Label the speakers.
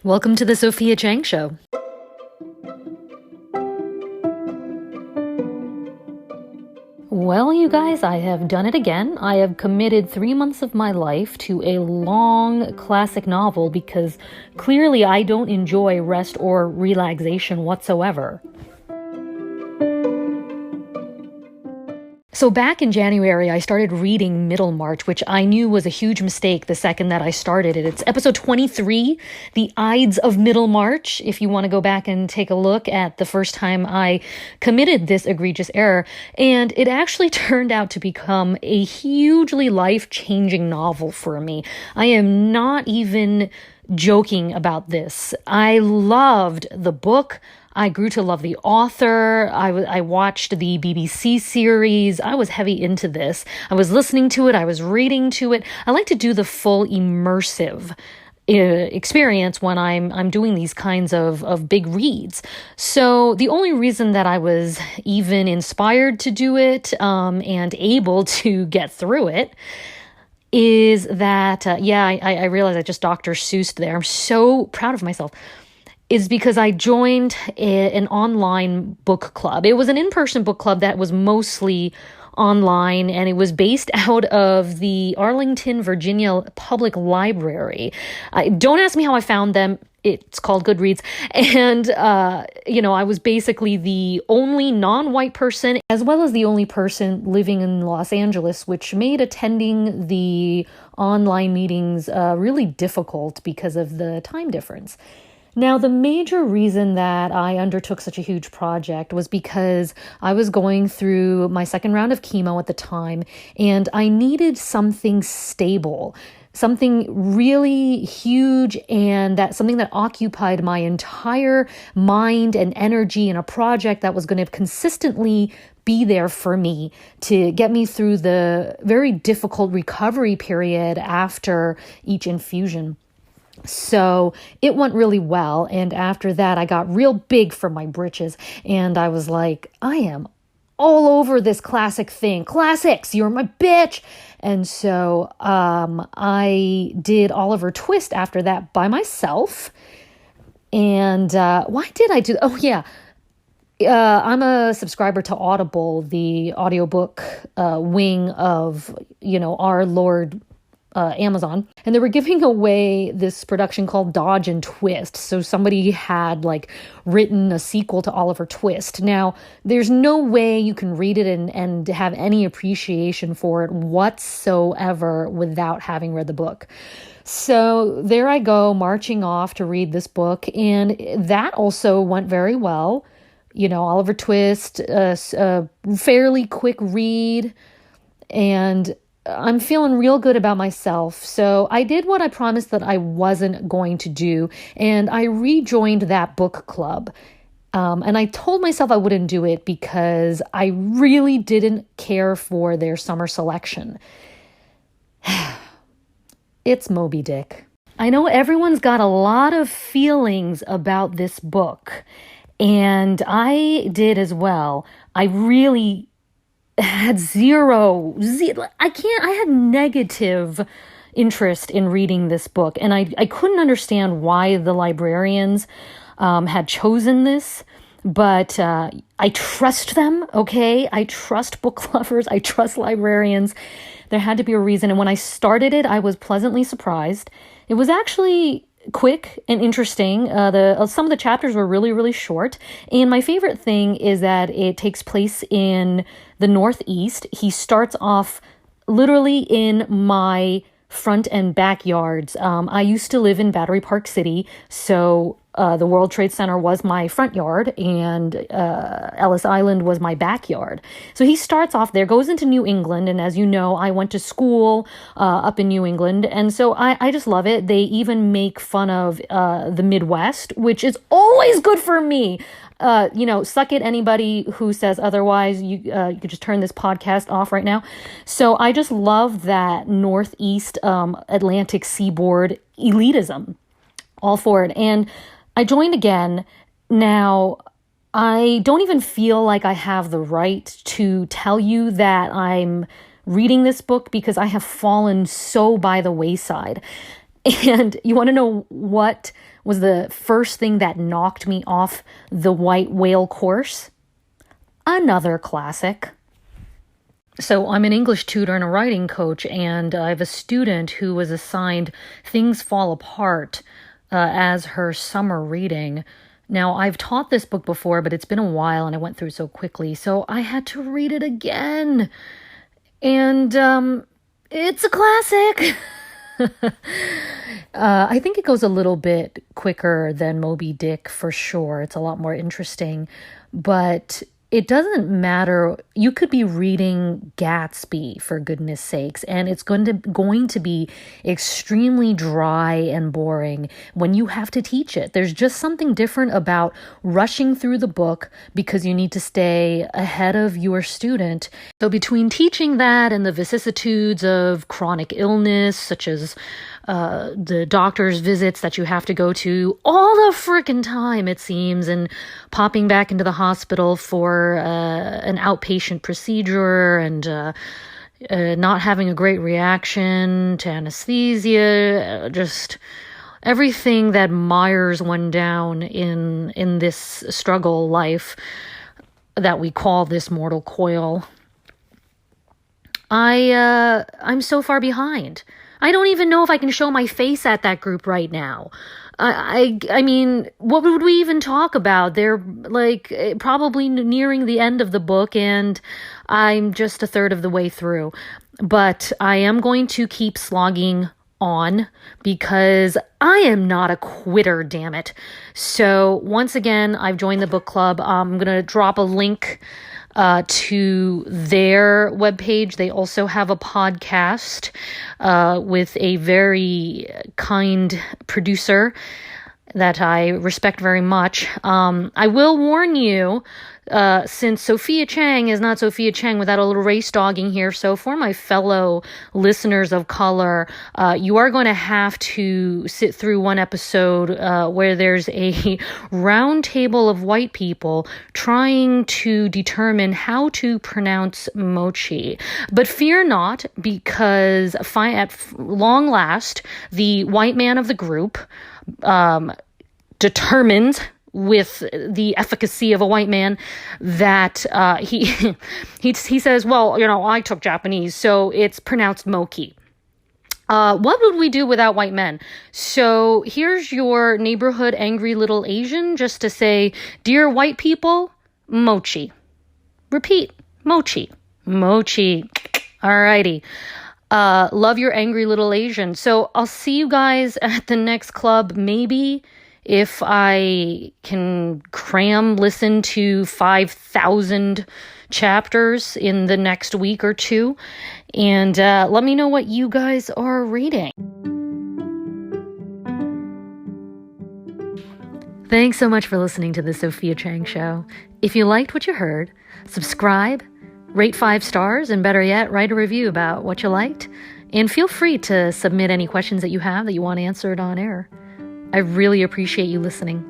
Speaker 1: Welcome to the Sophia Chang Show. Well, you guys, I have done it again. I have committed 3 months of my life to a long classic novel because clearly I don't enjoy rest or relaxation whatsoever. So back in January, I started reading Middlemarch, which I knew was a huge mistake the second that I started it. It's episode 23, The Ides of Middlemarch, if you want to go back and take a look at the first time I committed this egregious error. And it actually turned out to become a hugely life-changing novel for me. I am not even joking about this. I loved the book. I grew to love the author. I watched the BBC series. I was heavy into this. I was listening to it. I was reading to it. I like to do the full immersive experience when I'm doing these kinds of big reads. So the only reason that I was even inspired to do it and able to get through it is that, I realized I just Dr. Seuss'd there. I'm so proud of myself. Is because I joined an online book club. It was an in-person book club that was mostly online, and it was based out of the Arlington, Virginia Public Library. Don't ask me how I found them. It's called Goodreads. And, I was basically the only non-white person, as well as the only person living in Los Angeles, which made attending the online meetings really difficult because of the time difference. Now, the major reason that I undertook such a huge project was because I was going through my second round of chemo at the time, and I needed something stable, something really huge, and something that occupied my entire mind and energy in a project that was going to consistently be there for me to get me through the very difficult recovery period after each infusion. So it went really well. And after that, I got real big for my britches. And I was like, I am all over this classic thing. Classics, you're my bitch. And so I did Oliver Twist after that by myself. And why did I do that? Oh, yeah. I'm a subscriber to Audible, the audiobook wing of, our Lord Amazon, and they were giving away this production called Dodge and Twist. So somebody had written a sequel to Oliver Twist. Now, there's no way you can read it and have any appreciation for it whatsoever without having read the book. So there I go, marching off to read this book, and that also went very well. Oliver Twist, a fairly quick read, and I'm feeling real good about myself. So I did what I promised that I wasn't going to do, and I rejoined that book club. And I told myself I wouldn't do it because I really didn't care for their summer selection. It's Moby Dick. I know everyone's got a lot of feelings about this book, and I did as well. I really had I had negative interest in reading this book, and I couldn't understand why the librarians had chosen this, but I trust them, okay? I trust book lovers, I trust librarians. There had to be a reason, and when I started it, I was pleasantly surprised. It was actually quick and interesting. Some of the chapters were really, really short. And my favorite thing is that it takes place in the Northeast. He starts off literally in my front and backyards. I used to live in Battery Park City, so the World Trade Center was my front yard, and Ellis Island was my backyard. So he starts off there, goes into New England, and as you know, I went to school up in New England, and so I just love it. They even make fun of the Midwest, which is always good for me. Suck it, anybody who says otherwise. You could just turn this podcast off right now. So I just love that Northeast Atlantic seaboard elitism. All for it. And I joined again. Now, I don't even feel like I have the right to tell you that I'm reading this book because I have fallen so by the wayside. And you want to know what was the first thing that knocked me off the white whale course? Another classic. So I'm an English tutor and a writing coach, and I have a student who was assigned Things Fall Apart as her summer reading. Now, I've taught this book before, but it's been a while and I went through so quickly, so I had to read it again. And it's a classic. I think it goes a little bit quicker than Moby Dick for sure. It's a lot more interesting, but it doesn't matter. You could be reading Gatsby, for goodness sakes, and it's going to be extremely dry and boring when you have to teach it. There's just something different about rushing through the book because you need to stay ahead of your student. So between teaching that and the vicissitudes of chronic illness, such as the doctor's visits that you have to go to all the frickin' time, it seems, and popping back into the hospital for an outpatient procedure, and not having a great reaction to anesthesia, just everything that mires one down in this struggle life that we call this mortal coil. I'm so far behind. I don't even know if I can show my face at that group right now. I mean, what would we even talk about? They're like probably nearing the end of the book, and I'm just a third of the way through. But I am going to keep slogging on because I am not a quitter, damn it. So once again, I've joined the book club. I'm going to drop a link to their webpage. They also have a podcast with a very kind producer that I respect very much. I will warn you, since Sophia Chang is not Sophia Chang without a little race dogging here, so for my fellow listeners of color, you are going to have to sit through one episode where there's a round table of white people trying to determine how to pronounce mochi. But fear not, because at long last, the white man of the group determined with the efficacy of a white man that he says, well, I took Japanese, so it's pronounced mochi. What would we do without white men? So here's your neighborhood angry little Asian just to say, dear white people, mochi. Repeat, mochi. Mochi. Alrighty. Love your angry little Asian. So I'll see you guys at the next club, maybe, if I can listen to 5,000 chapters in the next week or two. And let me know what you guys are reading. Thanks so much for listening to the Sophia Chang Show. If you liked what you heard, subscribe, rate 5 stars, and better yet, write a review about what you liked. And feel free to submit any questions that you have that you want answered on air. I really appreciate you listening.